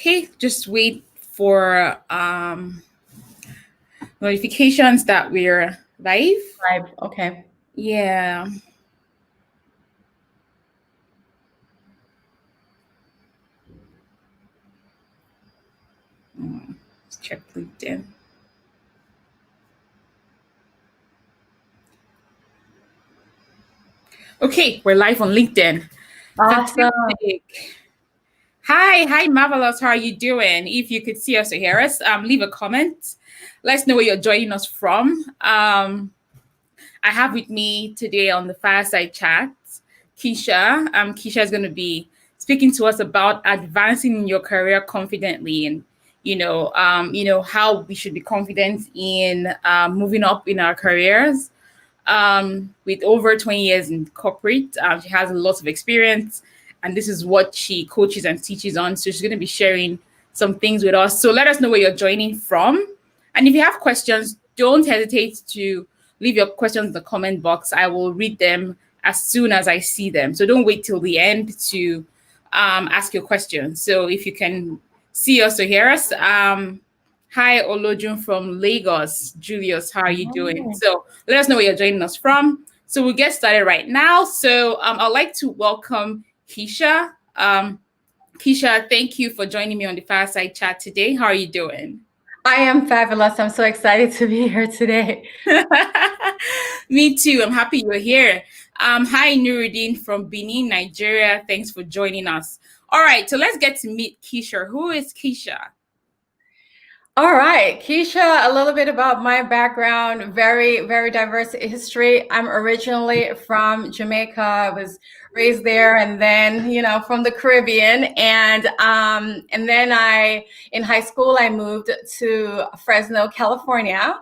Okay, just wait for notifications that we're live. Live, okay. Yeah. Let's check LinkedIn. Okay, we're live on LinkedIn. Awesome. Fantastic. Hi, Marvelous. How are you doing? If you could see us or hear us, leave a comment. Let us know where you're joining us from. I have with me today on the Fireside Chat, Kisha. Kisha is going to be speaking to us about advancing in your career confidently, and how we should be confident in moving up in our careers. With over 20 years in corporate, she has a lot of experience, and this is what she coaches and teaches on. So she's going to be sharing some things with us. So let us know where you're joining from. And if you have questions, don't hesitate to leave your questions in the comment box. I will read them as soon as I see them. So don't wait till the end to ask your questions. So if you can see us or hear us, hi, Olojun from Lagos. Julius, how are you doing? So let us know where you're joining us from. So we'll get started right now. So I'd like to welcome Kisha. Kisha, thank you for joining me on the Fireside Chat today. How are you doing? I am fabulous. I'm so excited to be here today. Me too. I'm happy you're here. Hi, Nuruddin from Benin, Nigeria. Thanks for joining us. All right, so let's get to meet Kisha. Who is Kisha? All right, Kisha, a little bit about my background, very, very diverse history. I'm originally from Jamaica. I was raised there, and then, from the Caribbean. And then in high school, I moved to Fresno, California.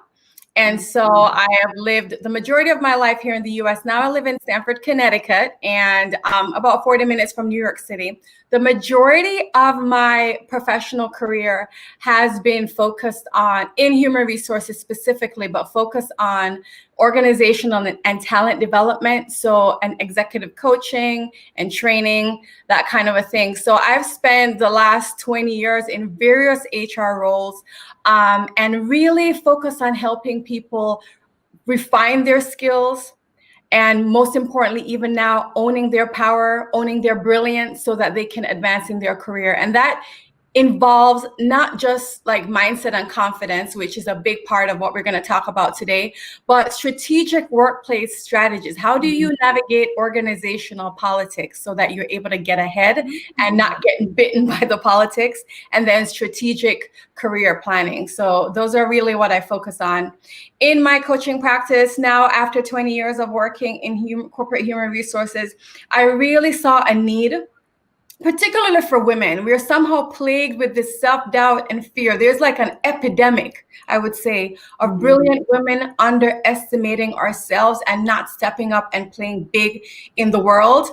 And so I have lived the majority of my life here in the U.S. Now I live in Stamford, Connecticut, and about 40 minutes from New York City. The majority of my professional career has been focused in human resources specifically, but focused on organizational and talent development. So and executive coaching and training, that kind of a thing. So I've spent the last 20 years in various HR roles and really focus on helping people refine their skills, and most importantly, even now, owning their power, owning their brilliance so that they can advance in their career. And that involves not just like mindset and confidence, which is a big part of what we're going to talk about today, but strategic workplace strategies. How do you navigate organizational politics so that you're able to get ahead and not getting bitten by the politics? And then strategic career planning. So those are really what I focus on. In my coaching practice now, after 20 years of working in corporate human resources, I really saw a need, particularly for women. We're somehow plagued with this self-doubt and fear. There's like an epidemic, I would say, of brilliant women underestimating ourselves and not stepping up and playing big in the world.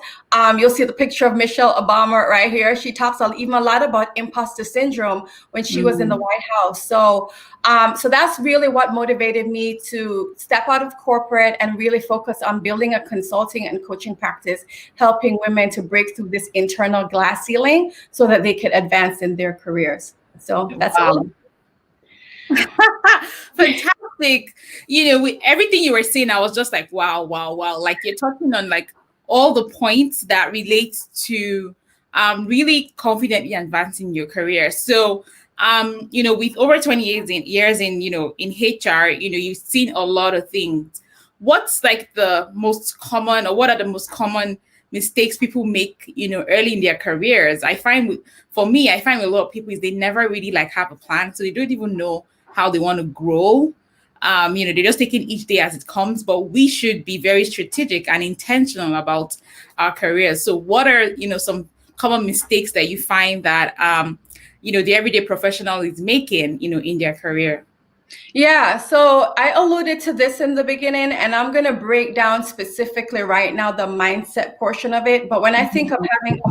You'll see the picture of Michelle Obama right here. She talks even a lot about impostor syndrome when she was in the White House. So that's really what motivated me to step out of corporate and really focus on building a consulting and coaching practice, helping women to break through this internal glass ceiling so that they could advance in their careers. So that's all. Fantastic. With everything you were saying, I was just like, wow. Like you're talking on like all the points that relate to really confidently advancing your career. So with over 20 years in HR, you've seen a lot of things. What's like the most common, or what are the most common mistakes people make, early in their careers? I find with a lot of people is they never really like have a plan. So they don't even know how they want to grow. They're just taking each day as it comes, but we should be very strategic and intentional about our careers. So what are, some common mistakes that you find that, the everyday professional is making, in their career? Yeah, so I alluded to this in the beginning, and I'm going to break down specifically right now the mindset portion of it. But when I think of having a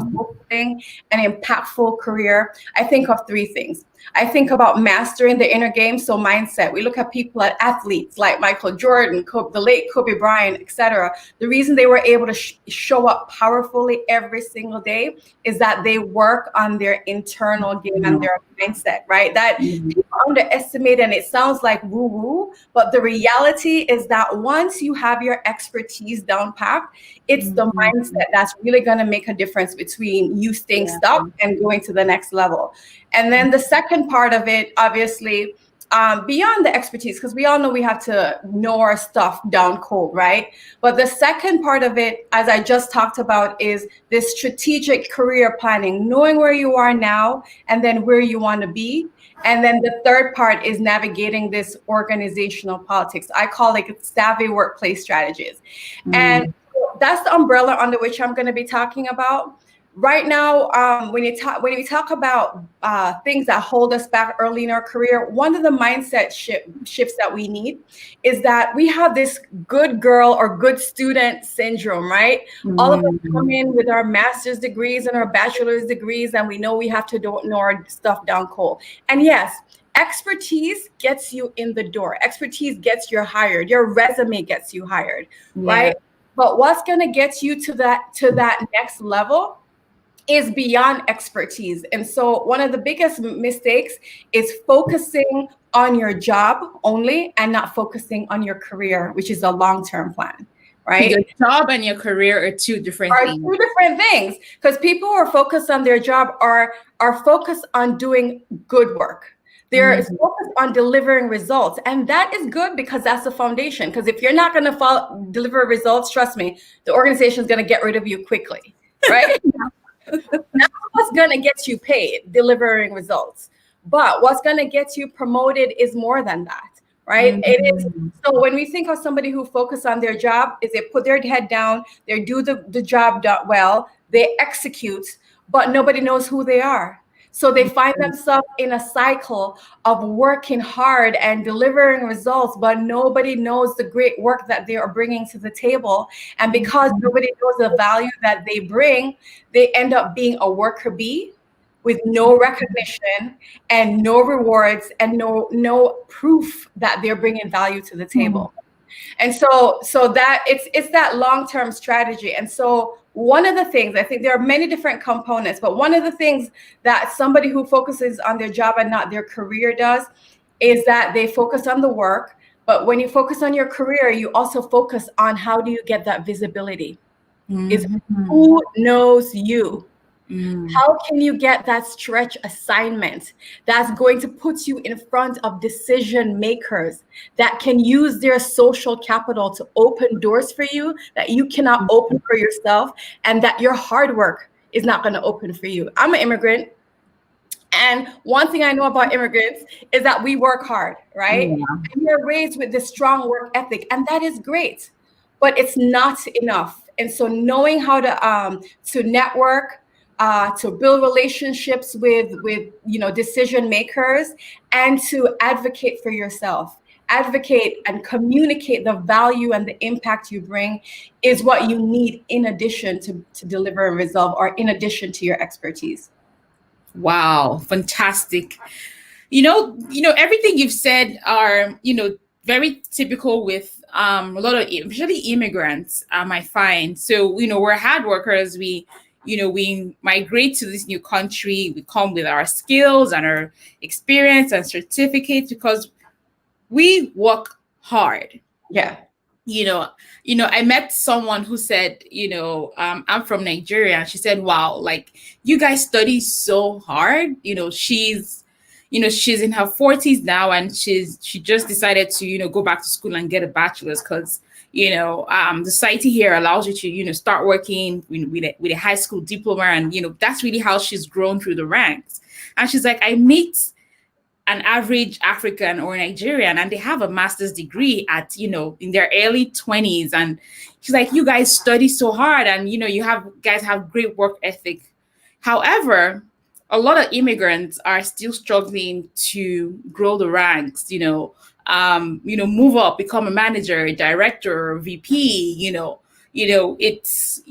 an impactful career, I think of three things. I think about mastering the inner game, so mindset. We look at people, at athletes like Michael Jordan, the late Kobe Bryant, etc. The reason they were able to show up powerfully every single day is that they work on their internal game and their mindset, right? That people underestimate, and it sounds like woo-woo, but the reality is that once you have your expertise down packed, it's the mindset that's really going to make a difference between you staying stuck and going to the next level. And then the second part of it, obviously, beyond the expertise, because we all know we have to know our stuff down cold, right? But the second part of it, as I just talked about, is this strategic career planning, knowing where you are now and then where you want to be. And then the third part is navigating this organizational politics. I call it savvy workplace strategies. And that's the umbrella under which I'm going to be talking about. Right now, when we talk about things that hold us back early in our career, one of the mindset shifts that we need is that we have this good girl or good student syndrome, right? All of us come in with our master's degrees and our bachelor's degrees, and we know we have to know our stuff down cold. And yes, expertise gets you in the door. Expertise gets you hired. Your resume gets you hired, right? But what's going to get you to that next level is beyond expertise. And so one of the biggest mistakes is focusing on your job only and not focusing on your career, which is a long-term plan, right? Your job and your career are two different things. Two different things, because people who are focused on their job are focused on doing good work. They're focused on delivering results. And that is good because that's the foundation. Because if you're not going to deliver results, trust me, the organization is going to get rid of you quickly, right? That's what's going to get you paid, delivering results. But what's going to get you promoted is more than that, right? It is. So when we think of somebody who focuses on their job, is they put their head down, they do the job well, they execute, but nobody knows who they are. So they find themselves in a cycle of working hard and delivering results, but nobody knows the great work that they are bringing to the table. And because nobody knows the value that they bring, they end up being a worker bee with no recognition and no rewards and no proof that they're bringing value to the table. And so that it's that long-term strategy. And so one of the things, I think there are many different components, but one of the things that somebody who focuses on their job and not their career does is that they focus on the work. But when you focus on your career, you also focus on how do you get that visibility? Is who knows you? How can you get that stretch assignment that's going to put you in front of decision makers that can use their social capital to open doors for you that you cannot open for yourself, and that your hard work is not going to open for you? I'm an immigrant. And one thing I know about immigrants is that we work hard, right? And we're raised with this strong work ethic, and that is great, but it's not enough. And so knowing how to network, to build relationships with decision makers, and to advocate for yourself, advocate and communicate the value and the impact you bring is what you need in addition to deliver a result, or in addition to your expertise. Wow, fantastic. Everything you've said are, very typical with a lot of, especially immigrants, I find. So, we're hard workers. We migrate to this new country. We come with our skills and our experience and certificates because we work hard. Yeah. I met someone who said, I'm from Nigeria. And she said, wow, like you guys study so hard. She's in her 40s now, and she just decided to, go back to school and get a bachelor's because the society here allows you to, start working with a high school diploma. And, that's really how she's grown through the ranks. And she's like, I meet an average African or Nigerian and they have a master's degree at, in their early 20s. And she's like, you guys study so hard and, guys have great work ethic. However, a lot of immigrants are still struggling to grow the ranks, move up, become a manager, a director, VP, it's,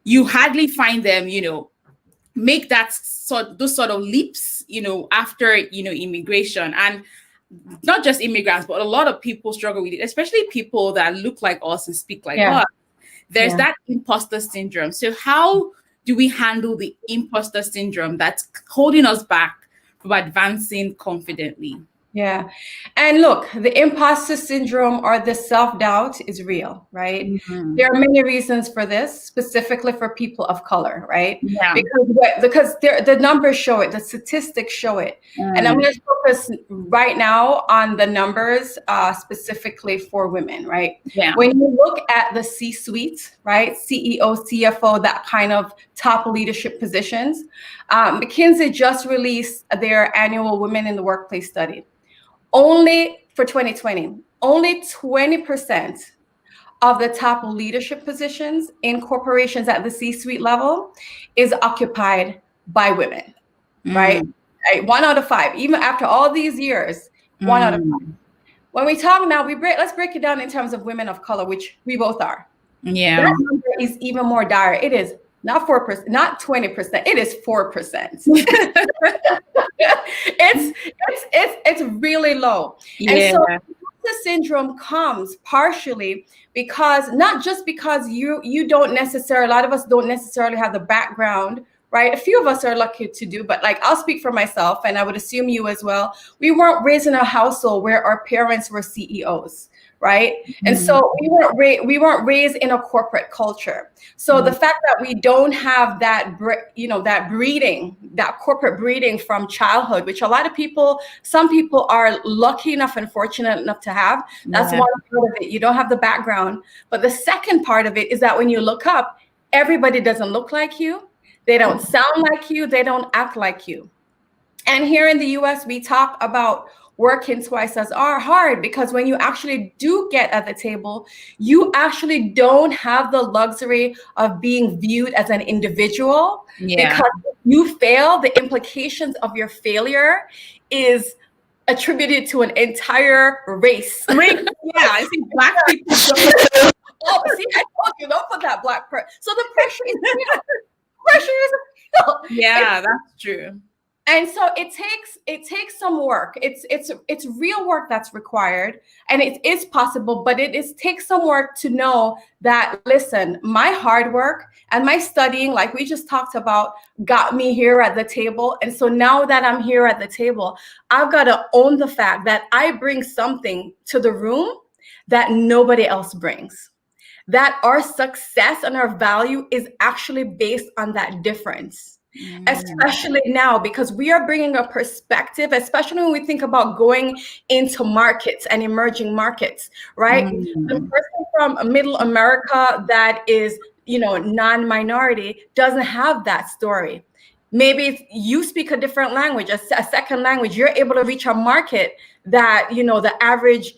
you hardly find them, make those sort of leaps, after, immigration. And not just immigrants, but a lot of people struggle with it, especially people that look like us and speak like us. There's that imposter syndrome. So how do we handle the imposter syndrome that's holding us back from advancing confidently? Yeah. And look, the imposter syndrome or the self-doubt is real, right? Mm-hmm. There are many reasons for this, specifically for people of color, right? Yeah. Because the numbers show it, the statistics show it. And I'm going to focus right now on the numbers specifically for women, right? Yeah. When you look at the C-suite, right? CEO, CFO, that kind of top leadership positions, McKinsey just released their annual Women in the Workplace study. Only for 2020, only 20% of the top leadership positions in corporations at the C-suite level is occupied by women, right? 1 out of 5, even after all these years, 1 out of 5. When we talk now, let's break it down in terms of women of color, which we both are. Yeah. That number is even more dire. It is not 4%, not 20%. It is 4%. It's really low. Yeah. And so the syndrome comes partially because not just because you don't necessarily, a lot of us don't necessarily have the background, right? A few of us are lucky to do, but like I'll speak for myself, and I would assume you as well. We weren't raised in a household where our parents were CEOs. Right. And so we weren't raised in a corporate culture. So the fact that we don't have that, that breeding, that corporate breeding from childhood, which some people are lucky enough and fortunate enough to have. That's one part of it. You don't have the background. But the second part of it is that when you look up, everybody doesn't look like you. They don't sound like you. They don't act like you. And here in the US, we talk about working twice as hard, because when you actually do get at the table, you actually don't have the luxury of being viewed as an individual. Because if you fail, the implications of your failure is attributed to an entire race. Yeah, I think Black people. Oh, see, I told you, don't put that Black person. So the pressure is real. Pressure is real. Yeah, that's true. And so it takes some work. It's real work that's required, and it is possible, but takes some work to know that, listen, my hard work and my studying, like we just talked about, got me here at the table. And so now that I'm here at the table, I've got to own the fact that I bring something to the room that nobody else brings. That our success and our value is actually based on that difference. Especially now, because we are bringing a perspective, especially when we think about going into markets and emerging markets, right? The person from middle America that is, non-minority doesn't have that story. Maybe if you speak a different language, a second language, you're able to reach a market that, the average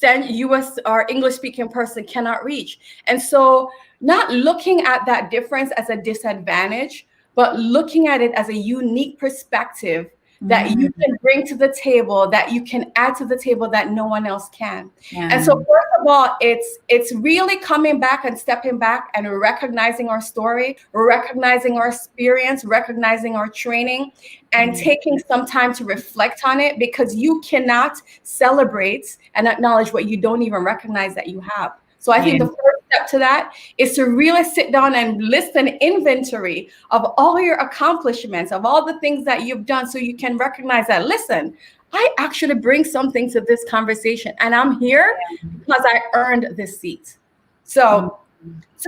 US or English speaking person cannot reach. And so not looking at that difference as a disadvantage, but looking at it as a unique perspective that you can bring to the table, that you can add to the table that no one else can. And so first of all, it's really coming back and stepping back and recognizing our story, recognizing our experience, recognizing our training, and taking some time to reflect on it, because you cannot celebrate and acknowledge what you don't even recognize that you have. So I think the first step to that is to really sit down and list an inventory of all your accomplishments, of all the things that you've done, so you can recognize that, listen, I actually bring something to this conversation, and I'm here because I earned this seat. So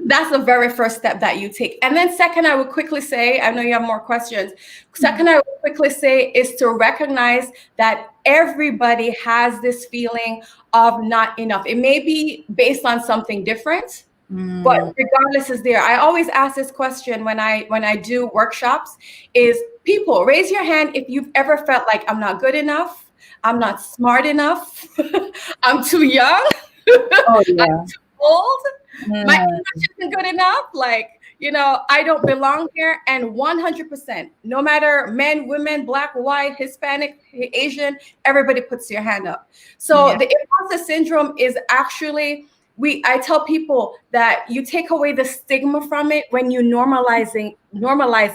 that's the very first step that you take. And then second, I would quickly say, I know you have more questions. Second, I would quickly say is to recognize that everybody has this feeling of not enough. It may be based on something different, but regardless is there. I always ask this question when I do workshops is, people, raise your hand if you've ever felt like, I'm not good enough, I'm not smart enough, I'm too young, I'm too old, my English isn't good enough, I don't belong here. And 100%, no matter men, women, Black, white, Hispanic, Asian, everybody puts your hand up. So the imposter syndrome is actually I tell people that you take away the stigma from it when you normalize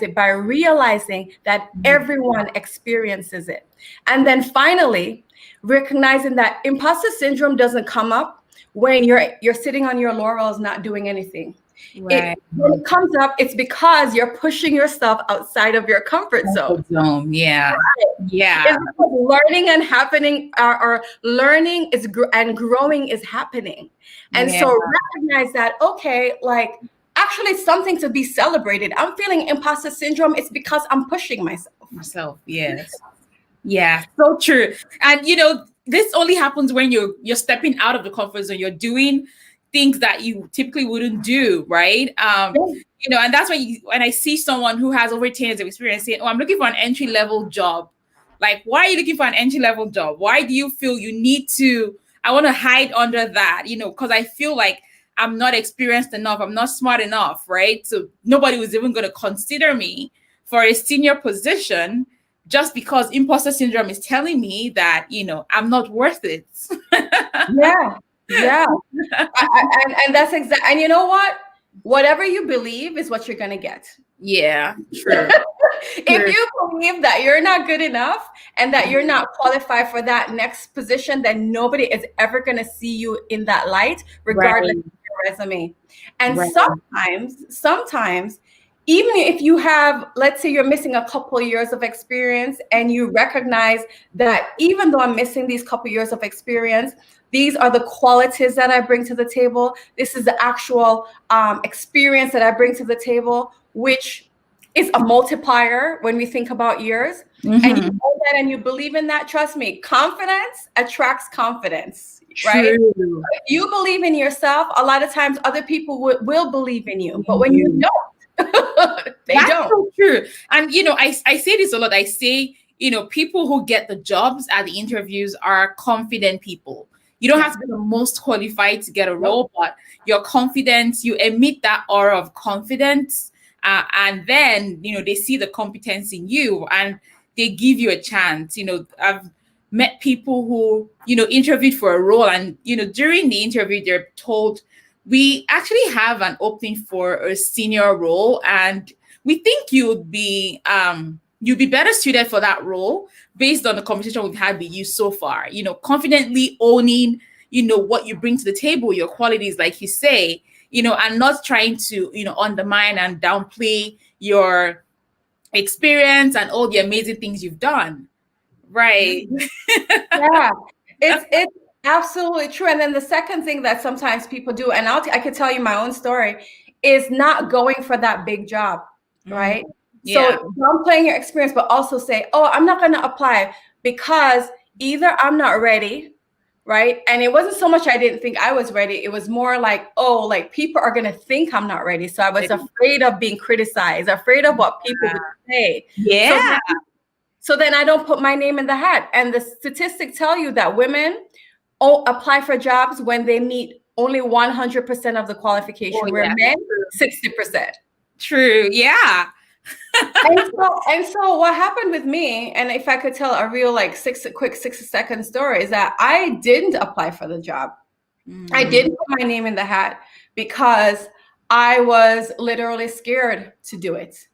it by realizing that everyone experiences it. And then finally, recognizing that imposter syndrome doesn't come up when you're sitting on your laurels not doing anything. Right. When it comes up, it's because you're pushing yourself outside of your comfort zone. Yeah. Right. Yeah. It's learning and happening, or learning is and growing is happening. And so recognize that, okay, like actually it's something to be celebrated. I'm feeling imposter syndrome. It's because I'm pushing myself. Yes. Yeah, so true. And this only happens when you're stepping out of the comfort zone. You're doing things that you typically wouldn't do, right? And that's when I see someone who has over 10 years of experience saying, "Oh, I'm looking for an entry-level job." Like, why are you looking for an entry-level job? Why do you feel you need to? I want to hide under that, because I feel like I'm not experienced enough. I'm not smart enough, right? So nobody was even going to consider me for a senior position, just because imposter syndrome is telling me that, I'm not worth it. Yeah. And that's exactly, and you know what? Whatever you believe is what you're going to get. Yeah, true. If you believe that you're not good enough and that you're not qualified for that next position, then nobody is ever going to see you in that light, regardless of your resume. And sometimes, even if you have, let's say you're missing a couple of years of experience and you recognize that even though I'm missing these couple of years of experience, these are the qualities that I bring to the table. This is the actual experience that I bring to the table, which is a multiplier when we think about years. And you know that and you believe in that, trust me, confidence attracts confidence, right? True. If you believe in yourself, a lot of times other people will believe in you. But when you don't, That's don't. So true. And, I say this a lot. I say, people who get the jobs at the interviews are confident people. You don't have to be the most qualified to get a role, but your confidence, you emit that aura of confidence. And then, they see the competence in you and they give you a chance. I've met people who, interviewed for a role and, during the interview, they're told, we actually have an opening for a senior role and we think you'd be better suited for that role based on the conversation we've had with you so far. Confidently owning, what you bring to the table, your qualities, like you say, and not trying to, undermine and downplay your experience and all the amazing things you've done. Right. Yeah, it's absolutely true. And then the second thing that sometimes people do, and I could tell you my own story, is not going for that big job, right? Yeah. So downplaying your experience, but also say, oh, I'm not going to apply because either I'm not ready, right? And it wasn't so much I didn't think I was ready. It was more like, oh, like people are going to think I'm not ready. So I was afraid of being criticized, afraid of what people would say. Yeah. So then I don't put my name in the hat. And the statistics tell you that women apply for jobs when they meet only 100% of the qualification, where men, 60%. True. Yeah. and so what happened with me, and if I could tell a real quick 6-second story, is that I didn't apply for the job. I didn't put my name in the hat because I was literally scared to do it.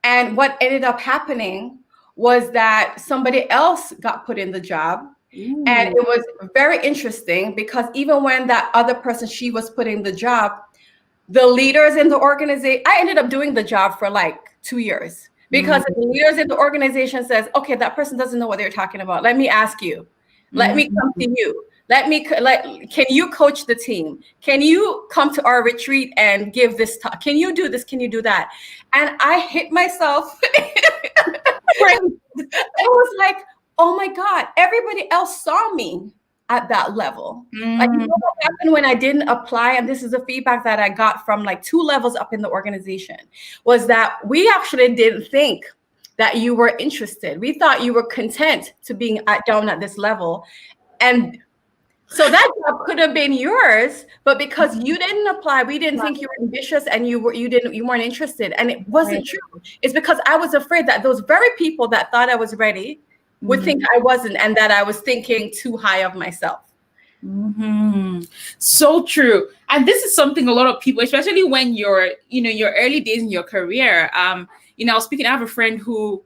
And what ended up happening was that somebody else got put in the job. And it was very interesting because even when that other person, she was put in the job, the leaders in the organization, I ended up doing the job for like 2 years because the leaders in the organization says, okay, that person doesn't know what they're talking about. Let me ask you. Let me come to you. Can you coach the team? Can you come to our retreat and give this talk? Can you do this? Can you do that? And I hit myself. It was like, oh my God, everybody else saw me at that level. Like, you know what happened when I didn't apply? And this is the feedback that I got from like 2 levels up in the organization, was that we actually didn't think that you were interested. We thought you were content to being down at this level. And so that job could have been yours, but because you didn't apply, we didn't think you were ambitious and you weren't interested. And it wasn't true. It's because I was afraid that those very people that thought I was ready would think I wasn't, and that I was thinking too high of myself. So true. And this is something a lot of people, especially when you're, your early days in your career. I was speaking, I have a friend who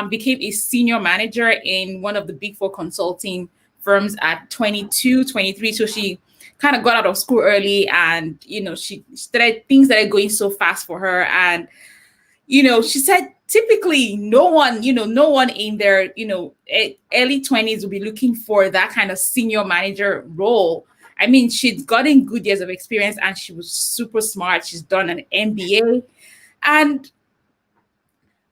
became a senior manager in one of the big four consulting firms at 22, 23. So she kind of got out of school early, and, things started going so fast for her. And she said typically no one in their, early 20s will be looking for that kind of senior manager role. I mean, she'd gotten good years of experience and she was super smart. She's done an MBA. And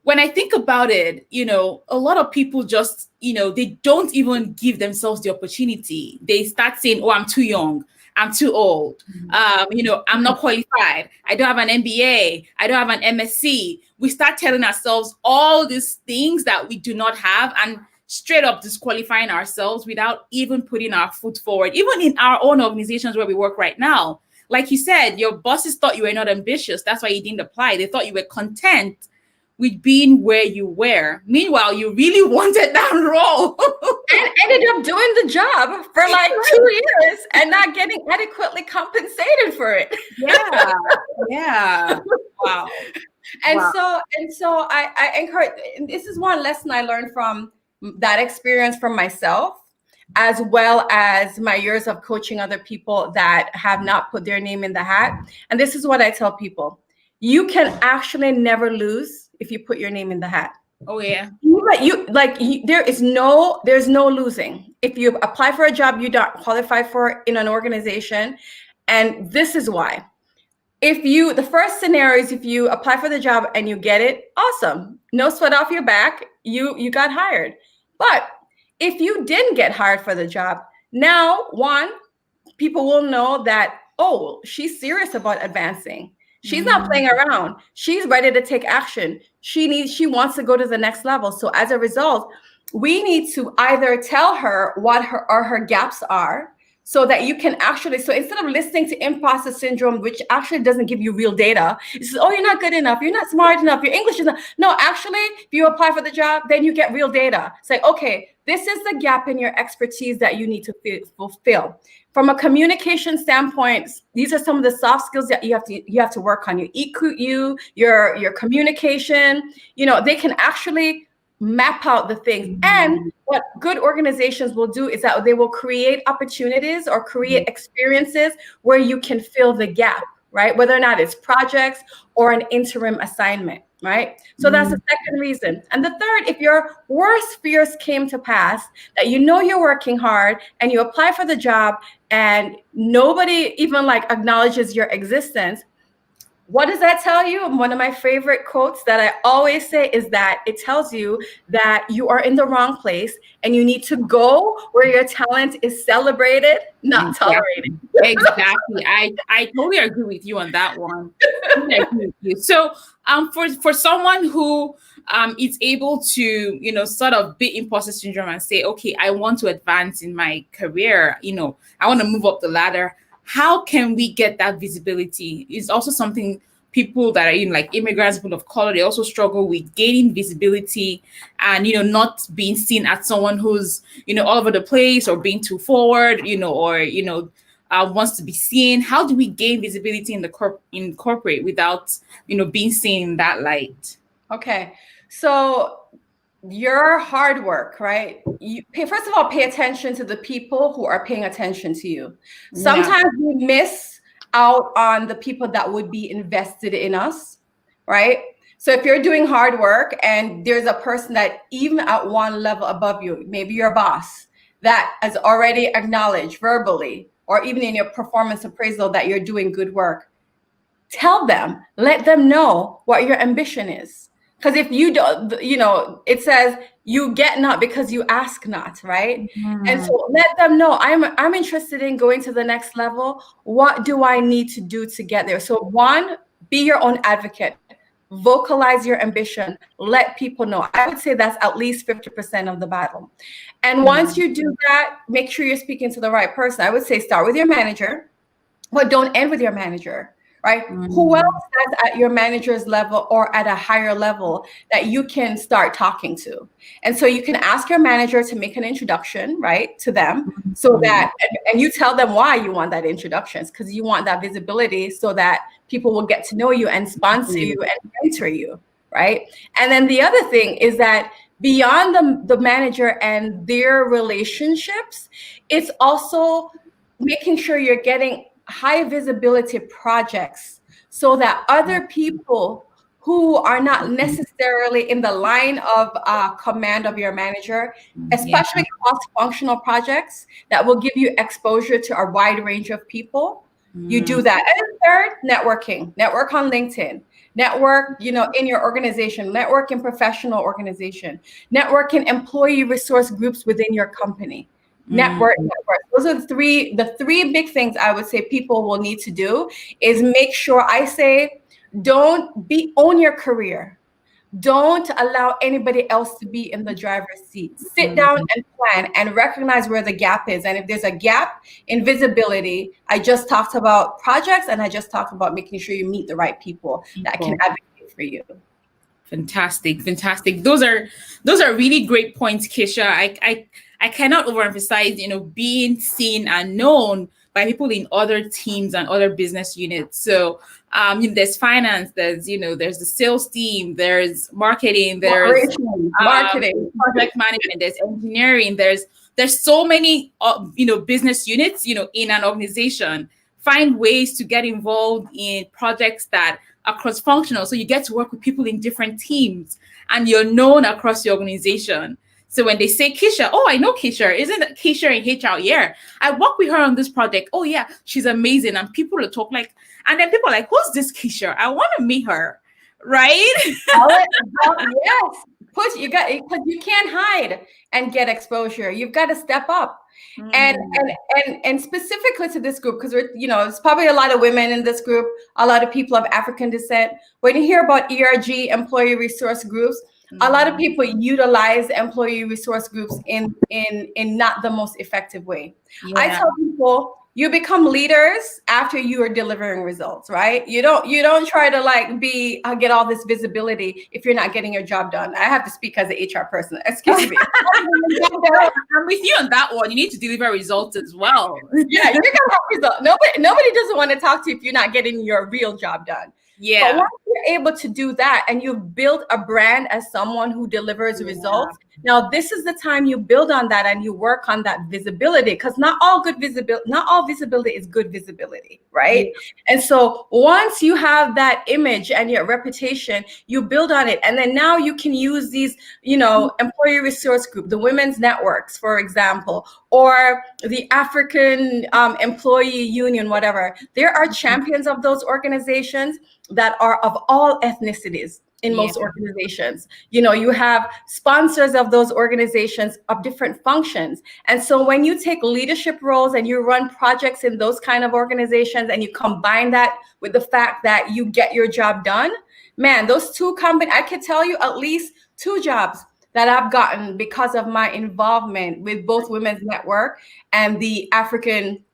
when I think about it, a lot of people just, they don't even give themselves the opportunity. They start saying, oh, I'm too young. I'm too old. I'm not qualified. I don't have an MBA. I don't have an MSc. We start telling ourselves all these things that we do not have and straight up disqualifying ourselves without even putting our foot forward, even in our own organizations where we work right now. Like you said, your bosses thought you were not ambitious. That's why you didn't apply. They thought you were content with being where you were. Meanwhile, you really wanted that role. And ended up doing the job for like 2 years and not getting adequately compensated for it. Yeah. Wow. And so I encourage, and this is one lesson I learned from that experience from myself, as well as my years of coaching other people that have not put their name in the hat. And this is what I tell people: you can actually never lose if you put your name in the hat. Oh yeah. There's no losing. If you apply for a job you don't qualify for in an organization, and this is why. The first scenario is if you apply for the job and you get it, awesome. No sweat off your back. You got hired. But if you didn't get hired for the job, now people will know that, oh, she's serious about advancing. She's not playing around. She's ready to take action. She wants to go to the next level. So as a result, we need to either tell her what her gaps are, so that you can actually, so instead of listening to imposter syndrome, which actually doesn't give you real data, it says, oh, you're not good enough, you're not smart enough, your English is not. No, actually, if you apply for the job, then you get real data. Say, okay, this is the gap in your expertise that you need to fulfill. From a communication standpoint, these are some of the soft skills that you have to work on. Your EQ, your communication, they can actually map out the things. And what good organizations will do is that they will create opportunities or create experiences where you can fill the gap, right? Whether or not it's projects or an interim assignment, right? So that's the second reason. And the third, if your worst fears came to pass, that you're working hard and you apply for the job and nobody even acknowledges your existence, what does that tell you? One of my favorite quotes that I always say is that it tells you that you are in the wrong place and you need to go where your talent is celebrated, not tolerated. Exactly. I totally agree with you on that one. I agree with you. So for someone who is able to, sort of beat imposter syndrome and say, okay, I want to advance in my career, I want to move up the ladder. How can we get that visibility? It's also something people that are in immigrants, people of color, they also struggle with gaining visibility and, not being seen as someone who's, all over the place or being too forward, or, wants to be seen. How do we gain visibility in corporate without, being seen in that light? Okay. So your hard work, right? First of all, pay attention to the people who are paying attention to you. Sometimes we miss out on the people that would be invested in us, right? So if you're doing hard work and there's a person that even at one level above you, maybe your boss, that has already acknowledged verbally or even in your performance appraisal that you're doing good work, tell them, let them know what your ambition is. Because if you don't, it says you get not because you ask not, right? And so let them know, I'm interested in going to the next level. What do I need to do to get there? So one, be your own advocate. Vocalize your ambition. Let people know. I would say that's at least 50% of the battle. And once you do that, make sure you're speaking to the right person. I would say start with your manager, but don't end with your manager. right? Who else is at your manager's level or at a higher level that you can start talking to? And so you can ask your manager to make an introduction, right, to them, so that, and you tell them why you want that introduction, because you want that visibility so that people will get to know you and sponsor you and mentor you, right? And then the other thing is that beyond the manager and their relationships, it's also making sure you're getting high visibility projects so that other people who are not necessarily in the line of command of your manager, especially cross-functional projects that will give you exposure to a wide range of people, you do that. And third, networking. Network on LinkedIn. Network, in your organization. Network in professional organization. Network in employee resource groups within your company. Network. Those are the three big things I would say people will need to do is make sure, I say, own your career. Don't allow anybody else to be in the driver's seat. Sit down and plan and recognize where the gap is. And if there's a gap in visibility, I just talked about projects and I just talked about making sure you meet the right people that can advocate for you. Fantastic. Those are really great points, Kisha. I cannot overemphasize, being seen and known by people in other teams and other business units. So there's finance, there's the sales team, there's marketing, there's project management, there's engineering, there's so many business units in an organization. Find ways to get involved in projects that are cross-functional, so you get to work with people in different teams and you're known across the organization. So when they say Kisha, oh, I know Kisha. Isn't it Kisha in HR? Yeah, I work with her on this project. Oh yeah, she's amazing. And people will talk and then people are like, who's this Kisha? I want to meet her, right? Yes, because you can't hide and get exposure. You've got to step up. And specifically to this group, because there's probably a lot of women in this group, a lot of people of African descent. When you hear about ERG, employee resource groups, a lot of people utilize employee resource groups in not the most effective way. I tell people, you become leaders after you are delivering results, right? You don't try to get all this visibility if you're not getting your job done. I have to speak as an HR person. Excuse me. I'm with you on that one. You need to deliver results as well. Yeah, you're gonna have results. Nobody doesn't want to talk to you if you're not getting your real job done. Yeah. But once you're able to do that and you've built a brand as someone who delivers results, now this is the time you build on that and you work on that visibility, because not all visibility is good visibility, right? Yeah. And so once you have that image and your reputation, you build on it. And then now you can use these, employee resource group, the women's networks, for example, or the African employee union, whatever. There are champions of those organizations that are of all ethnicities in most organizations. You have sponsors of those organizations of different functions. And so when you take leadership roles and you run projects in those kind of organizations and you combine that with the fact that you get your job done, man, those two I could tell you at least 2 jobs that I've gotten because of my involvement with both Women's Network and the African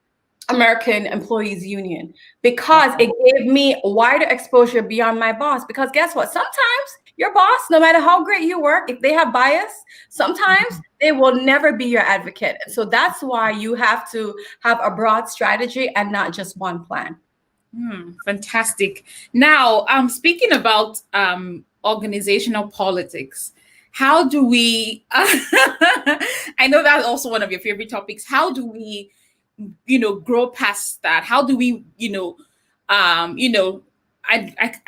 American Employees Union, because it gave me wider exposure beyond my boss. Because guess what? Sometimes your boss, no matter how great you work, if they have bias, sometimes they will never be your advocate. And so that's why you have to have a broad strategy and not just one plan. Fantastic. Now, speaking about organizational politics, how do we, I know that's also one of your favorite topics. How do we grow past that? How do we, I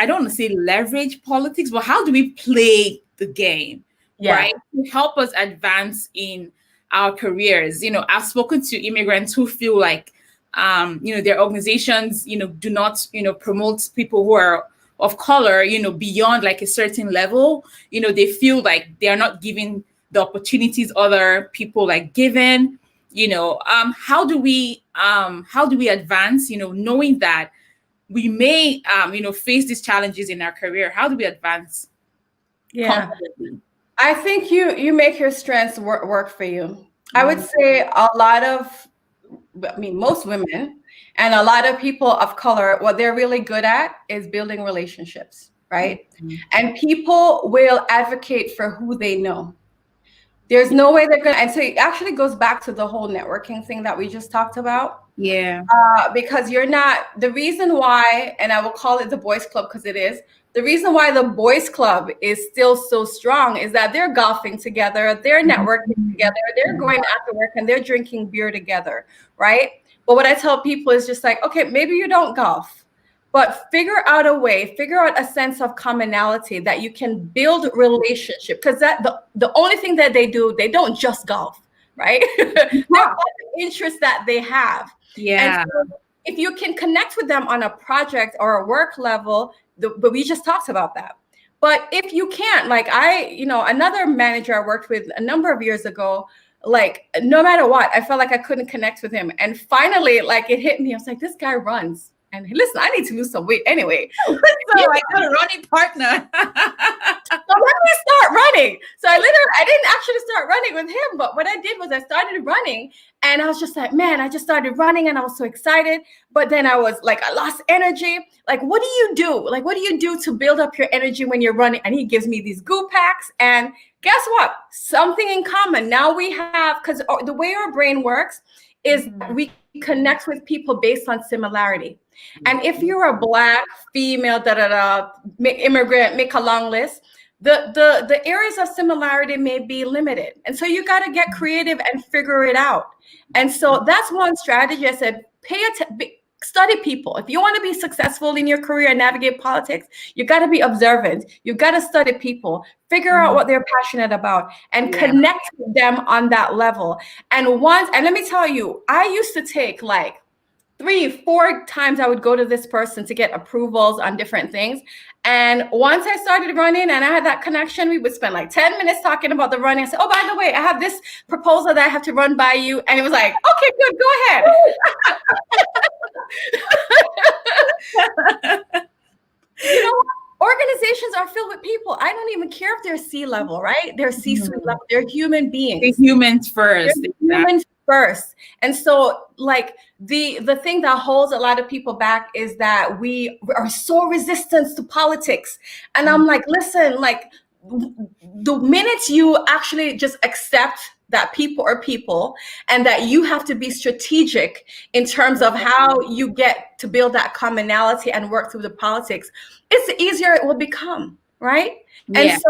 don't want to say leverage politics, but how do we play the game, right? To help us advance in our careers. I've spoken to immigrants who feel like, their organizations, do not, promote people who are of color, beyond like a certain level. They feel like they are not given the opportunities other people like given. How do we advance, knowing that we may, face these challenges in our career? How do we advance? Yeah, I think you make your strengths work for you. I would say a lot of I mean, most women and a lot of people of color, what they're really good at is building relationships, right? Mm-hmm. And people will advocate for who they know. There's no way they're going to, and so it actually goes back to the whole networking thing that we just talked about. Yeah. Because you're not, the reason why, and I will call it the boys club because it is, the reason why the boys club is still so strong is that they're golfing together, they're networking together, they're going after work and they're drinking beer together, right? But what I tell people is just like, okay, maybe you don't golf, but figure out a way, figure out a sense of commonality that you can build relationship, because that the only thing that they do, they don't just golf, right? There are other interests that they have. Yeah. And so if you can connect with them on a project or a work level, but we just talked about that. But if you can't, like another manager I worked with a number of years ago, like no matter what, I felt like I couldn't connect with him. And finally, like it hit me. I was like, this guy runs. And listen, I need to lose some weight anyway. So I got a running partner. So let me start running. So I didn't actually start running with him, but what I did was I started running and I was just like, man, I just started running and I was so excited. But then I was like, I lost energy. Like, what do you do? Like, what do you do to build up your energy when you're running? And he gives me these goo packs. And guess what? Something in common. Now we have, because the way our brain works is we connect with people based on similarity. And if you're a Black, female, immigrant, make a long list, the areas of similarity may be limited. And so you got to get creative and figure it out. And so that's one strategy. I said, study people. If you want to be successful in your career and navigate politics, you got to be observant. You got to study people, figure out what they're passionate about, and connect with them on that level. And let me tell you, I used to take like 3-4 times I would go to this person to get approvals on different things. And once I started running and I had that connection, we would spend like 10 minutes talking about the running. I said, oh, by the way, I have this proposal that I have to run by you. And it was like, okay, good, go ahead. You know what? Organizations are filled with people. I don't even care if they're C-level, right? They're C-suite level. They're human beings. They're humans first. They're humans first. And so like the thing that holds a lot of people back is that we are so resistant to politics. And I'm like, listen, like the minute you actually just accept that people are people and that you have to be strategic in terms of how you get to build that commonality and work through the politics, it's the easier it will become, right? And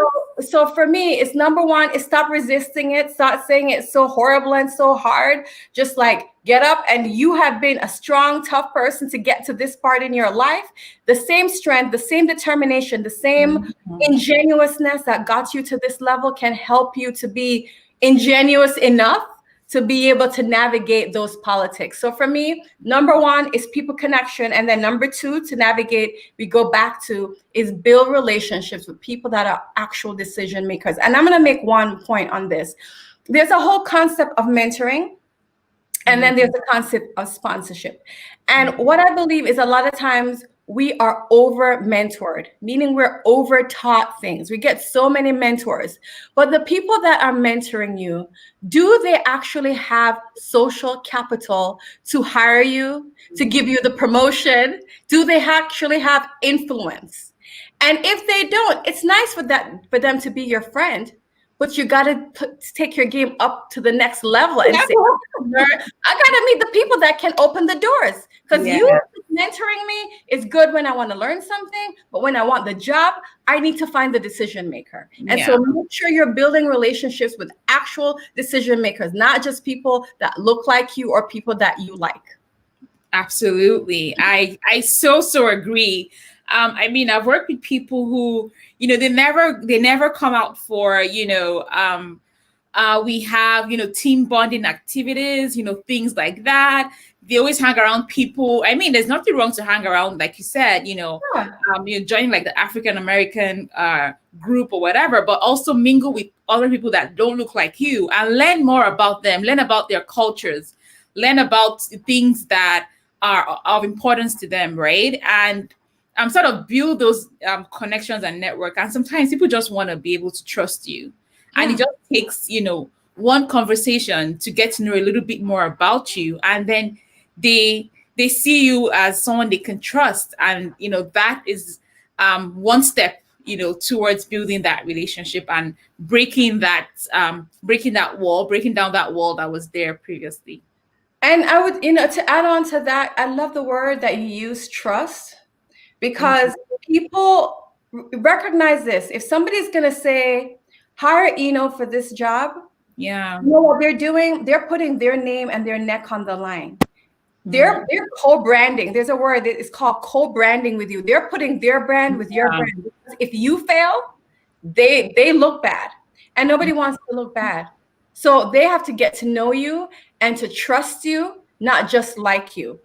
so for me, it's number one, is stop resisting it. Stop saying it's so horrible and so hard. Just like get up, and you have been a strong, tough person to get to this part in your life. The same strength, the same determination, the same ingenuousness that got you to this level can help you to be ingenuous enough to be able to navigate those politics. So for me, number one is people connection. And then number two, to navigate, we go back to, is build relationships with people that are actual decision makers. And I'm gonna make one point on this. There's a whole concept of mentoring, and then there's the concept of sponsorship. And what I believe is a lot of times we are over mentored, meaning we're over taught things. We get so many mentors, but the people that are mentoring you, do they actually have social capital to hire you, to give you the promotion? Do they actually have influence? And if they don't, it's nice for them to be your friend, but you got to take your game up to the next level and say, I got to meet the people that can open the doors. Because you mentoring me is good when I want to learn something, but when I want the job, I need to find the decision maker. And so make sure you're building relationships with actual decision makers, not just people that look like you or people that you like. Absolutely. I so agree. I mean, I've worked with people who, they never come out for, we have, team bonding activities, things like that. They always hang around people. I mean, there's nothing wrong to hang around, like you said, joining like the African American group or whatever, but also mingle with other people that don't look like you and learn more about them, learn about their cultures, learn about things that are of importance to them, right? And sort of build those connections and network. And sometimes people just want to be able to trust you. And it just takes, one conversation to get to know a little bit more about you, and then they see you as someone they can trust, and that is one step towards building that relationship and breaking that wall, breaking down that wall that was there previously. And I would, to add on to that, I love the word that you use, trust, because people recognize this. If somebody's going to say, hire Eno for this job, Yeah. you know what they're doing? They're putting their name and their neck on the line. They're co-branding. There's a word that is called co-branding with you. They're putting their brand with your brand. Because if you fail, they look bad, and nobody wants to look bad. So they have to get to know you and to trust you, not just like you.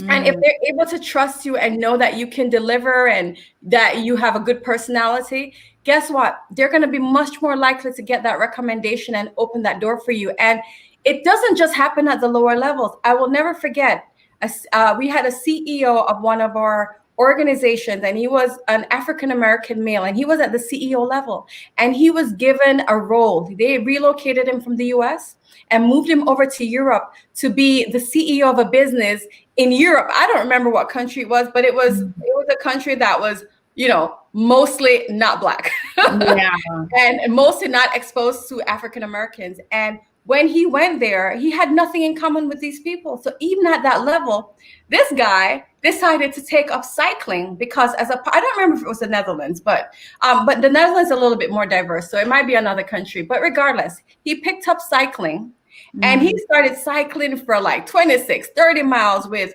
And if they're able to trust you and know that you can deliver and that you have a good personality, guess what? They're going to be much more likely to get that recommendation and open that door for you. And it doesn't just happen at the lower levels. I will never forget, we had a CEO of one of our organizations, and he was an African-American male, and he was at the CEO level, and he was given a role. They relocated him from the US and moved him over to Europe to be the CEO of a business in Europe. I don't remember what country it was, but it was a country that was, mostly not Black. Yeah. And mostly not exposed to African Americans. And when he went there, he had nothing in common with these people. So even at that level, this guy decided to take up cycling because I don't remember if it was the Netherlands, but the Netherlands is a little bit more diverse. So it might be another country, but regardless, he picked up cycling and he started cycling for like 26, 30 miles with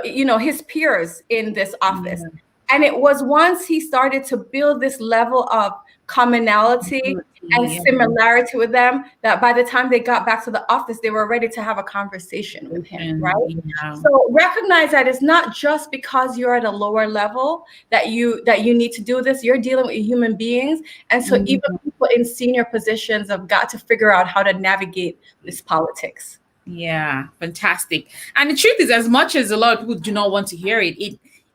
his peers in this office. And it was once he started to build this level of commonality and similarity with them that by the time they got back to the office, they were ready to have a conversation with him, right? Yeah. So recognize that it's not just because you're at a lower level that you need to do this. You're dealing with human beings. And so even people in senior positions have got to figure out how to navigate this politics. Yeah, fantastic. And the truth is, as much as a lot of people do not want to hear it,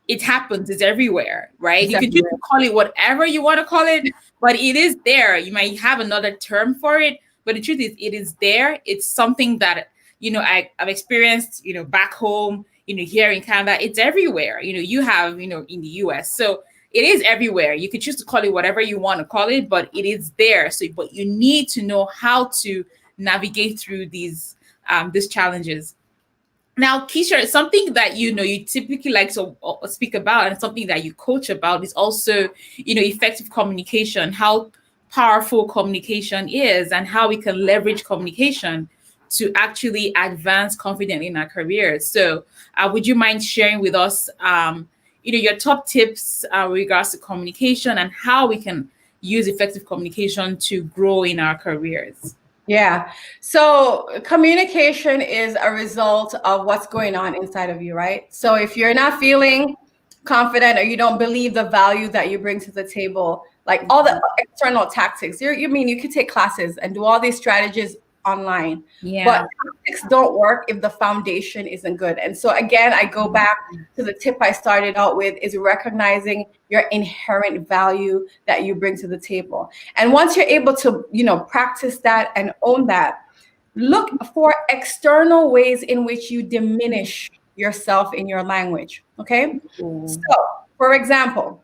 it happens. It's everywhere, right? You can just call it whatever you want to call it, but it is there. You might have another term for it, but the truth is, it is there. It's something that, I've experienced, back home, here in Canada. It's everywhere. You have, in the US. So it is everywhere. You can choose to call it whatever you want to call it, but it is there. So, but you need to know how to navigate through these challenges. Now, Kisha, something that you typically like to speak about, and something that you coach about, is also effective communication. How powerful communication is, and how we can leverage communication to actually advance confidently in our careers. So, would you mind sharing with us, your top tips with regards to communication and how we can use effective communication to grow in our careers? Yeah. So communication is a result of what's going on inside of you, right? So if you're not feeling confident or you don't believe the value that you bring to the table, like all the external tactics, you could take classes and do all these strategies online, but tactics don't work if the foundation isn't good. And so again, I go back to the tip I started out with, is recognizing your inherent value that you bring to the table. And once you're able to, practice that and own that, look for external ways in which you diminish yourself in your language. Okay. So for example,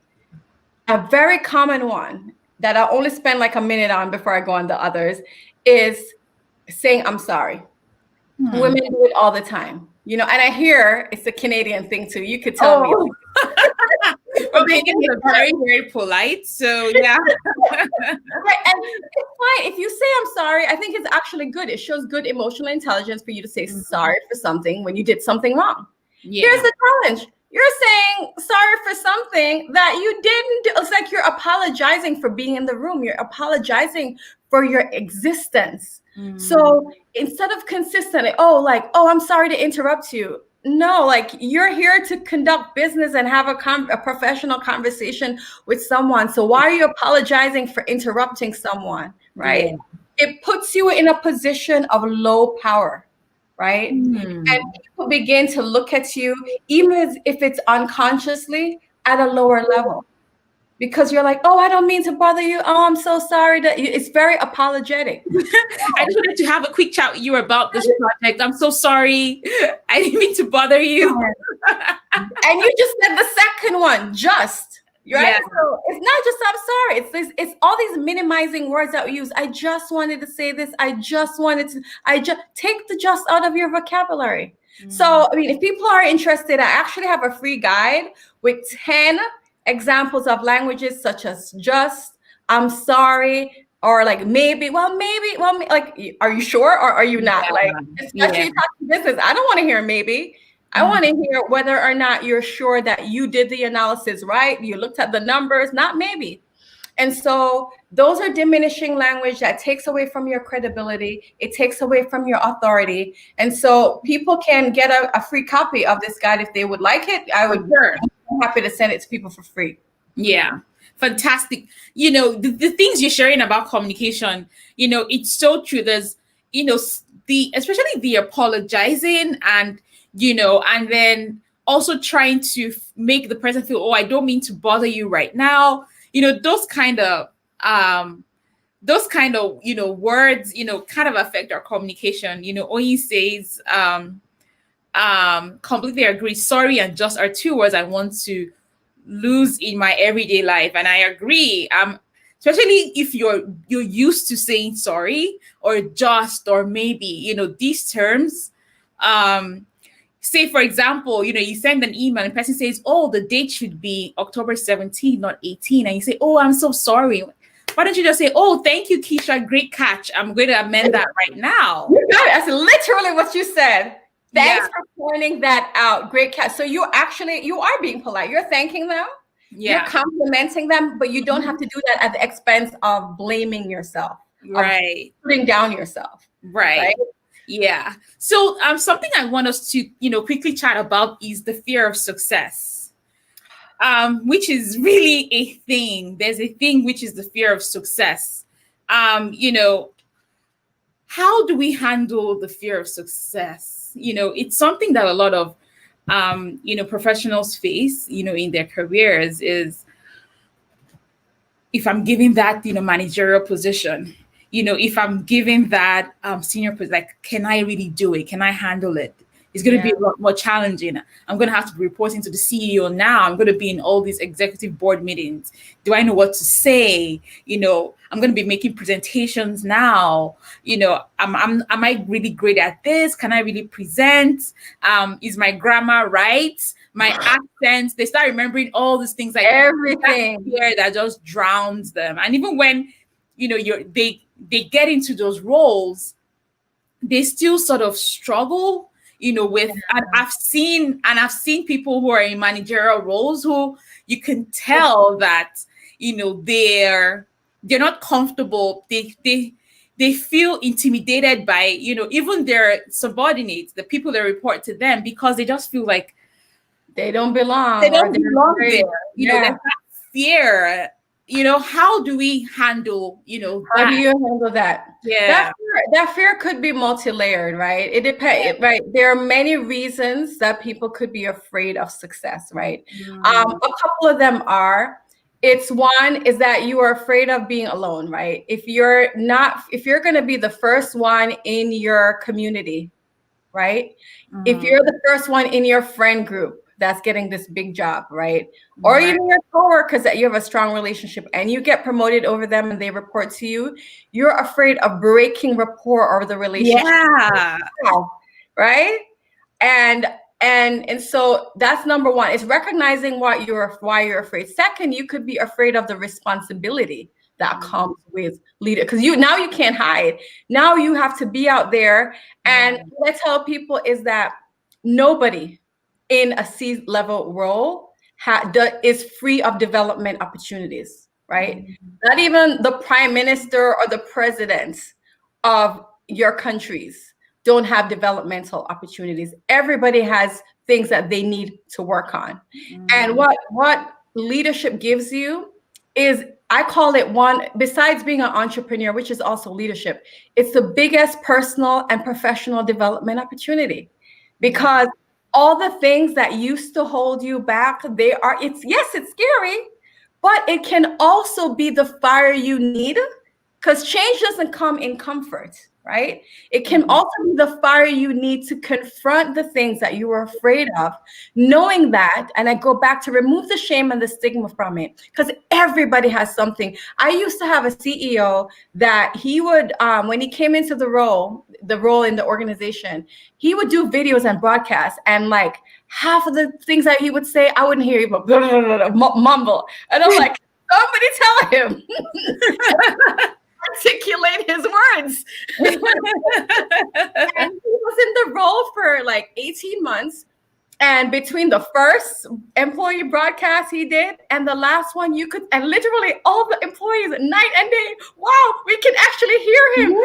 a very common one that I only spend like a minute on before I go on to others is saying I'm sorry. Women do it all the time, and I hear it's a Canadian thing too. You could tell me. Canadians are very, very polite, so yeah. Right, and it's fine if you say I'm sorry. I think it's actually good. It shows good emotional intelligence for you to say sorry for something when you did something wrong. Yeah. Here's the challenge. You're saying sorry for something that you didn't do. It's like you're apologizing for being in the room. You're apologizing for your existence. So instead of consistently, I'm sorry to interrupt you. No, like you're here to conduct business and have a professional conversation with someone. So why are you apologizing for interrupting someone, right? Yeah. It puts you in a position of low power, right? And people begin to look at you, even if it's unconsciously, at a lower level. because you're like, oh, I don't mean to bother you. Oh, I'm so sorry. It's very apologetic. I just wanted to have a quick chat with you about this project. I'm so sorry. I didn't mean to bother you. And you just said the second one, just. Right? Yeah. So it's not just I'm sorry. It's all these minimizing words that we use. I just wanted to say this. I just take the just out of your vocabulary. So I mean, if people are interested, I actually have a free guide with 10 examples of languages such as just, I'm sorry, or like maybe, like, are you sure or are you not? Like, especially talking business, I don't want to hear maybe. I want to hear whether or not you're sure that you did the analysis right, you looked at the numbers, not maybe. And so those are diminishing language that takes away from your credibility. It takes away from your authority. And so people can get a free copy of this guide if they would like it. I'm happy to send it to people for free. Yeah. Fantastic. You know, the things you're sharing about communication, you know, it's so true. There's, you know, especially the apologizing and, you know, and then also trying to make the person feel, oh, I don't mean to bother you right now. You know, those kind of, you know, words, you know, kind of affect our communication. You know, Oyin says, completely agree. Sorry and just are two words I want to lose in my everyday life. And I agree. Especially if you're used to saying sorry or just or maybe, you know, these terms. Say, for example, you know, you send an email and the person says, oh, the date should be October 17, not 18. And you say, oh, I'm so sorry. Why don't you just say, oh, thank you, Kisha, great catch. I'm going to amend that right now. You got it. That's literally what you said. Thanks for pointing that out. Great catch. So you are being polite. You're thanking them. You're complimenting them, but you don't have to do that at the expense of blaming yourself. Right. Putting down yourself. Right. Yeah. So something I want us to, you know, quickly chat about is the fear of success, which is really a thing. There's a thing which is the fear of success. You know, how do we handle the fear of success? You know, it's something that a lot of, you know, professionals face, you know, in their careers is if I'm giving that, you know, managerial position, you know, if I'm giving that senior position, like, can I really do it? Can I handle it? It's going to be a lot more challenging. I'm going to have to be reporting to the CEO now. I'm going to be in all these executive board meetings. Do I know what to say? You know, I'm going to be making presentations now. You know, am I really great at this? Can I really present? Is my grammar right? My accent? They start remembering all these things, like everything here that just drowns them. And even when, you know, they get into those roles, they still sort of struggle, you know, with, and I've seen people who are in managerial roles who you can tell that, you know, they're not comfortable. They feel intimidated by, you know, even their subordinates, the people that report to them, because they just feel like they don't belong. They don't belong there. You know, there's that fear. You know, how do we handle, you know, how do you handle that? Yeah. That fear could be multi-layered, right? It depends, right? There are many reasons that people could be afraid of success, right? A couple of them are, one is that you are afraid of being alone, right? If you're going to be the first one in your community, right? If you're the first one in your friend group that's getting this big job, right? Or even your coworkers that you have a strong relationship and you get promoted over them and they report to you, you're afraid of breaking rapport or the relationship. Yeah. Right? And so that's number one, is recognizing why you're afraid. Second, you could be afraid of the responsibility that comes with leader, because you can't hide. Now you have to be out there. And what I tell people is that nobody in a C-level role is free of development opportunities, right? Not even the prime minister or the president of your countries don't have developmental opportunities. Everybody has things that they need to work on. And what leadership gives you is, I call it besides being an entrepreneur, which is also leadership, it's the biggest personal and professional development opportunity, because all the things that used to hold you back, it's scary, but it can also be the fire you need, because change doesn't come in comfort, right? It can also be the fire you need to confront the things that you were afraid of, knowing that, and I go back to remove the shame and the stigma from it, because everybody has something. I used to have a CEO that he would, when he came into the role in the organization, he would do videos and broadcasts, and like half of the things that he would say, I wouldn't hear, but blah, blah, blah, blah, mumble. And I'm like, somebody tell him. Articulate his words. And he was in the role for like 18 months. And between the first employee broadcast he did and the last one, and literally all the employees night and day, wow, we can actually hear him.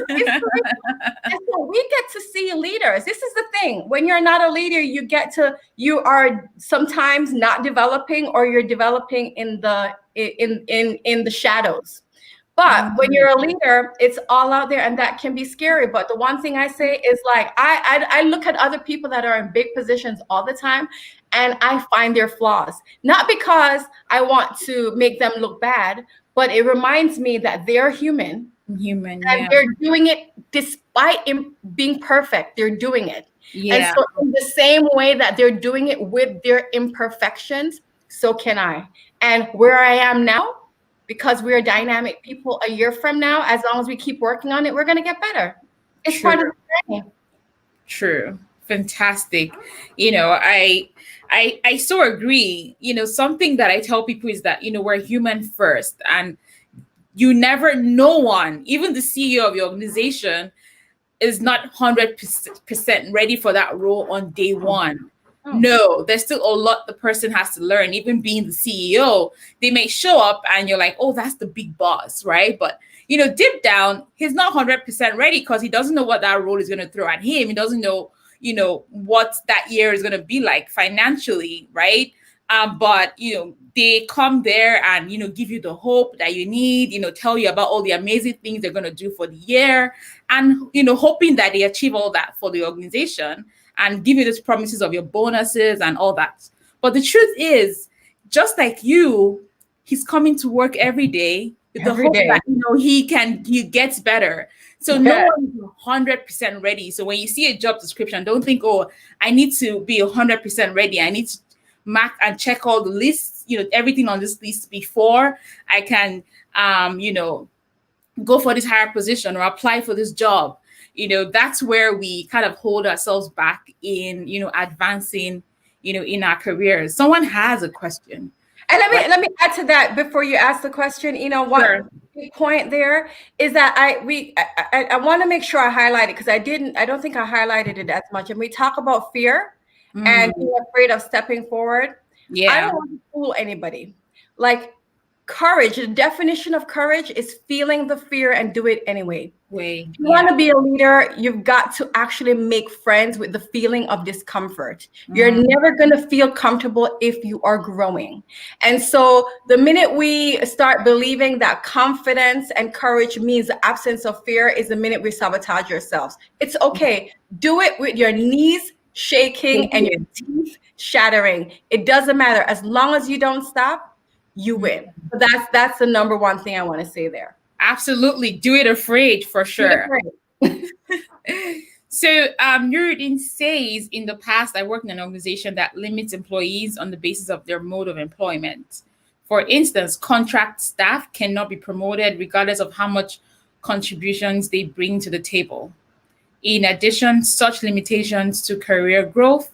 And so we get to see leaders. This is the thing. When you're not a leader, you are sometimes not developing, or you're developing in the shadows. But when you're a leader, it's all out there, and that can be scary. But the one thing I say is, like, I look at other people that are in big positions all the time, and I find their flaws. Not because I want to make them look bad, but it reminds me that they're human. And they're doing it despite being perfect. They're doing it. Yeah. And so in the same way that they're doing it with their imperfections, so can I. And where I am now, because we're dynamic people, a year from now, as long as we keep working on it, we're going to get better. It's part of the journey. True. Fantastic. I so agree. Something that I tell people is that, we're human first, and no one, even the CEO of your organization, is not 100% ready for that role on day one. No, there's still a lot the person has to learn. Even being the CEO, they may show up and you're like, oh, that's the big boss, right? But, deep down, he's not 100% ready, because he doesn't know what that role is going to throw at him. He doesn't know, what that year is going to be like financially, right? But, they come there and, give you the hope that you need, tell you about all the amazing things they're going to do for the year, and, hoping that they achieve all that for the organization, and give you these promises of your bonuses and all that. But the truth is, just like you, he's coming to work every day with the hope that, he gets better. So no one is 100% ready. So when you see a job description, don't think, oh, I need to be 100% ready. I need to mark and check all the lists, everything on this list before I can, go for this higher position or apply for this job. That's where we kind of hold ourselves back in, advancing, in our careers. Someone has a question. And let me add to that before you ask the question. One point there is that I want to make sure I highlight it, because I don't think I highlighted it as much. And we talk about fear and being afraid of stepping forward. Yeah. I don't want to fool anybody. Like, courage, the definition of courage is feeling the fear and do it anyway. If you want to be a leader, you've got to actually make friends with the feeling of discomfort. You're never going to feel comfortable if you are growing. And so the minute we start believing that confidence and courage means the absence of fear is the minute we sabotage ourselves. It's okay. Do it with your knees shaking and your teeth shattering. It doesn't matter. As long as you don't stop, you win. So that's the number one thing I want to say there. Absolutely. Do it afraid, for sure. So Nuruddin says, in the past, I worked in an organization that limits employees on the basis of their mode of employment. For instance, contract staff cannot be promoted regardless of how much contributions they bring to the table. In addition, such limitations to career growth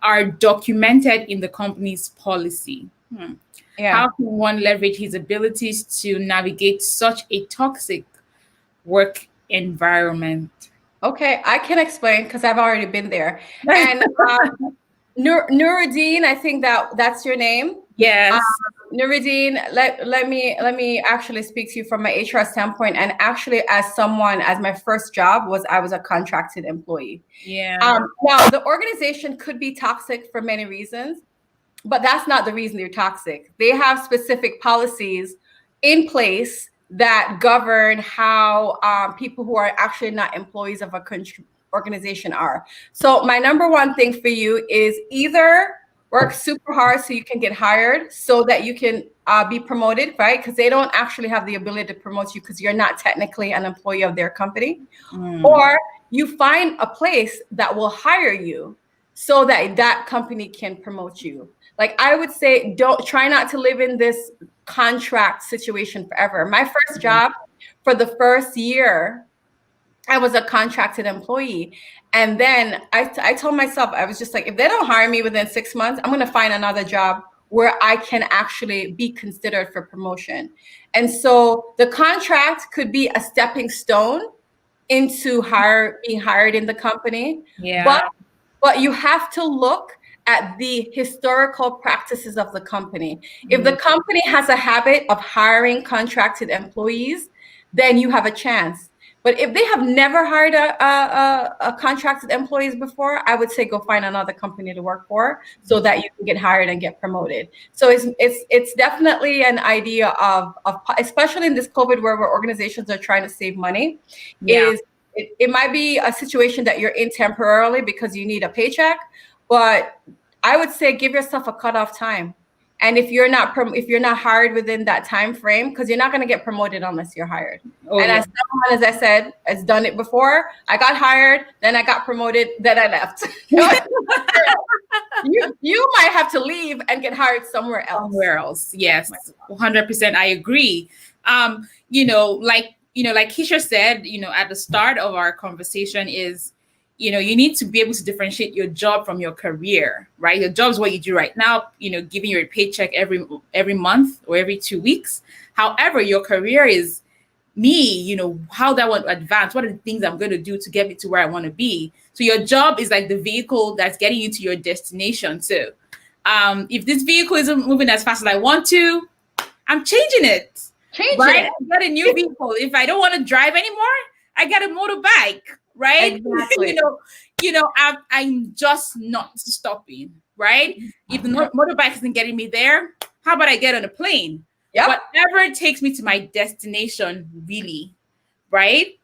are documented in the company's policy. How can one leverage his abilities to navigate such a toxic work environment? Okay, I can explain, because I've already been there. And Nuruddin, I think that's your name. Yes. Nuruddin, let me actually speak to you from my HR standpoint, and actually as my first job I was a contracted employee. Yeah. Now the organization could be toxic for many reasons, but that's not the reason they're toxic. They have specific policies in place that govern how people who are actually not employees of a organization are. So my number one thing for you is either work super hard so you can get hired, so that you can be promoted, right? Because they don't actually have the ability to promote you because you're not technically an employee of their company. Or you find a place that will hire you so that that company can promote you. Like, I would say, don't try not to live in this contract situation forever. My first job, for the first year, I was a contracted employee. And then I told myself, I was just like, if they don't hire me within 6 months, I'm going to find another job where I can actually be considered for promotion. And so the contract could be a stepping stone into being hired in the company. Yeah. But you have to look at the historical practices of the company. If the company has a habit of hiring contracted employees, then you have a chance. But if they have never hired a contracted employees before, I would say go find another company to work for so that you can get hired and get promoted. So it's definitely an idea of especially in this COVID where organizations are trying to save money, it might be a situation that you're in temporarily because you need a paycheck, but I would say give yourself a cutoff time. And if you're not hired within that time frame, because you're not going to get promoted unless you're hired. As someone, as I said, has done it before, I got hired, then I got promoted, then I left. you might have to leave and get hired somewhere else. Yes, 100%. I agree. Like Kisha said, at the start of our conversation is, you need to be able to differentiate your job from your career, right? Your job is what you do right now, giving you a paycheck every month or every 2 weeks. However, your career is me, how do I want to advance? What are the things I'm going to do to get me to where I want to be? So your job is like the vehicle that's getting you to your destination too. If this vehicle isn't moving as fast as I want to, I'm changing it. Right? I get a new vehicle. If I don't want to drive anymore, I get a motorbike. Right? Exactly. I'm just not stopping. Right? If the motorbike isn't getting me there, how about I get on a plane? Yep. Whatever takes me to my destination, really. Right?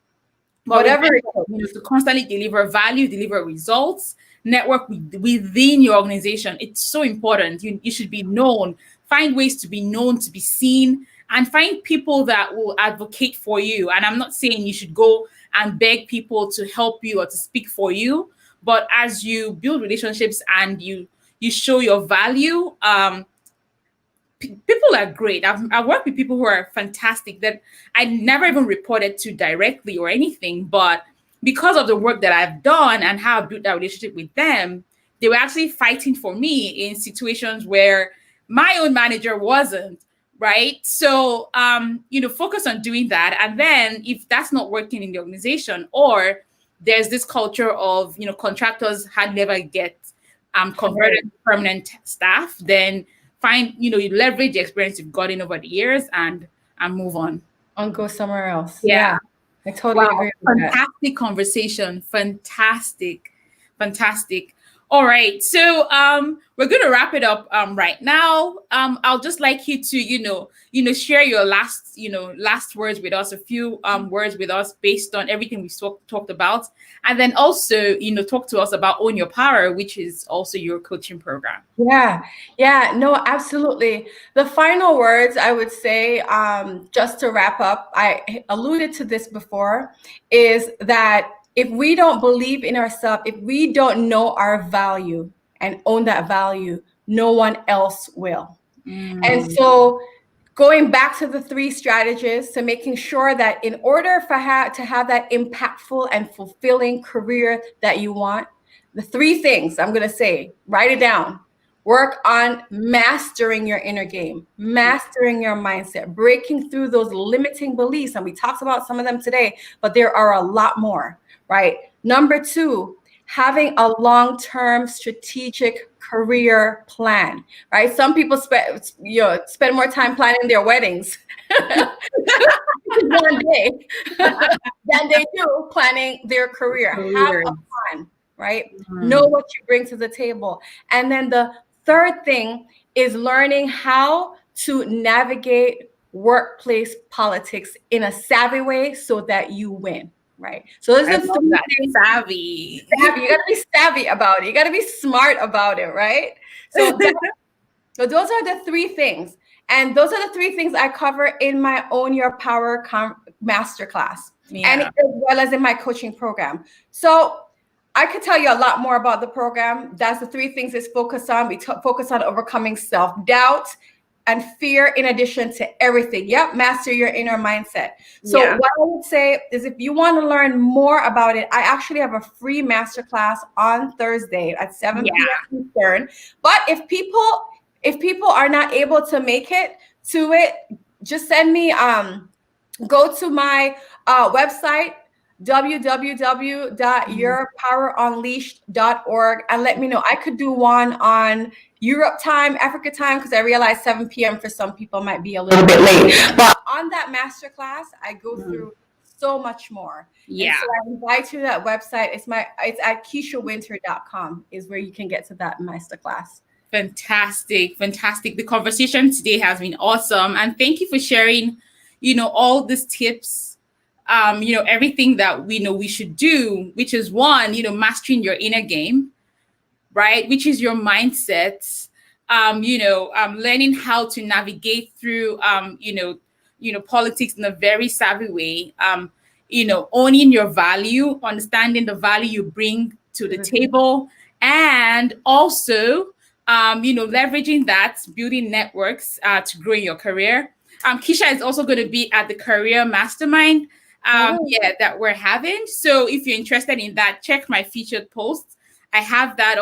But whatever to constantly deliver value, deliver results, network within your organization. It's so important. You should be known. Find ways to be known, to be seen, and find people that will advocate for you. And I'm not saying you should go and beg people to help you or to speak for you, but as you build relationships and you show your value, people are great. I've worked with people who are fantastic that I never even reported to directly or anything, but because of the work that I've done and how I built that relationship with them, they were actually fighting for me in situations where my own manager wasn't. Right. So, focus on doing that. And then if that's not working in the organization, or there's this culture of, contractors never get converted to permanent staff, then find, you leverage the experience you've gotten over the years and move on. And go somewhere else. Yeah. I totally agree with that. Fantastic conversation. Fantastic. All right. So we're going to wrap it up right now. I'll just like you to, share your last words with us, a few words with us based on everything we talked about. And then also, talk to us about Own Your Power, which is also your coaching program. Yeah, no, absolutely. The final words I would say, just to wrap up, I alluded to this before, is that if we don't believe in ourselves, if we don't know our value and own that value, no one else will. And so going back to the 3 strategies, to making sure that in order to have that impactful and fulfilling career that you want, the 3 things I'm going to say, write it down. Work on mastering your inner game, mastering your mindset, breaking through those limiting beliefs. And we talked about some of them today, but there are a lot more. Right. Number 2, having a long-term strategic career plan. Right. Some people spend more time planning their weddings one day than they do planning their career. Have a plan. Right. Know what you bring to the table. And then the third thing is learning how to navigate workplace politics in a savvy way so that you win. Right. So those I are love three that. things. Savvy. Savvy. You got to be savvy about it. You got to be smart about it, right? So so those are the three things. And those are the three things I cover in my Own Your Power masterclass, and as well as in my coaching program. So I could tell you a lot more about the program. That's the three things it's focused on. We focus on overcoming self-doubt and fear, in addition to everything. Yep, master your inner mindset. So what I would say is, if you want to learn more about it, I actually have a free masterclass on Thursday at 7 p.m. Eastern. But if people are not able to make it to it, just send me go to my website, www.yourpowerunleashed.org, and let me know. I could do one on Europe time, Africa time, because I realize 7 p.m. for some people might be a little bit late. But on that masterclass, I go through so much more. And so I invite you to that website. It's at KishaWynter.com is where you can get to that masterclass. Fantastic. The conversation today has been awesome. And thank you for sharing, all these tips, everything that we know we should do, which is one, mastering your inner game, right? Which is your mindset, learning how to navigate through, politics in a very savvy way, owning your value, understanding the value you bring to the table, and also, leveraging that, building networks to grow in your career. Kisha is also going to be at the Career Mastermind that we're having. So if you're interested in that, check my featured posts. I have that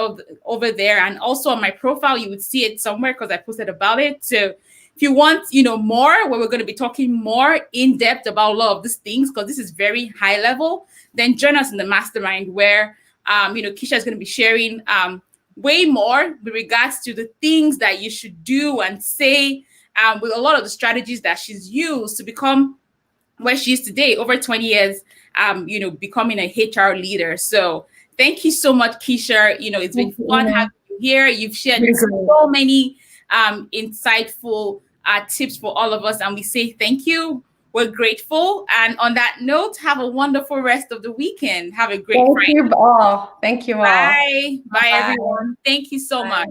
over there. And also on my profile, you would see it somewhere because I posted about it. So if you want, more, where we're going to be talking more in depth about a lot of these things, because this is very high level, then join us in the mastermind where, Kisha is going to be sharing way more with regards to the things that you should do and say, with a lot of the strategies that she's used to become where she is today, over 20 years, becoming a HR leader. So thank you so much, Kisha. It's been fun having you here. You've shared so many insightful tips for all of us, and we say thank you. We're grateful. And on that note, have a wonderful rest of the weekend. Have a great Friday. Thank you all. Bye. Bye, everyone. Thank you so much.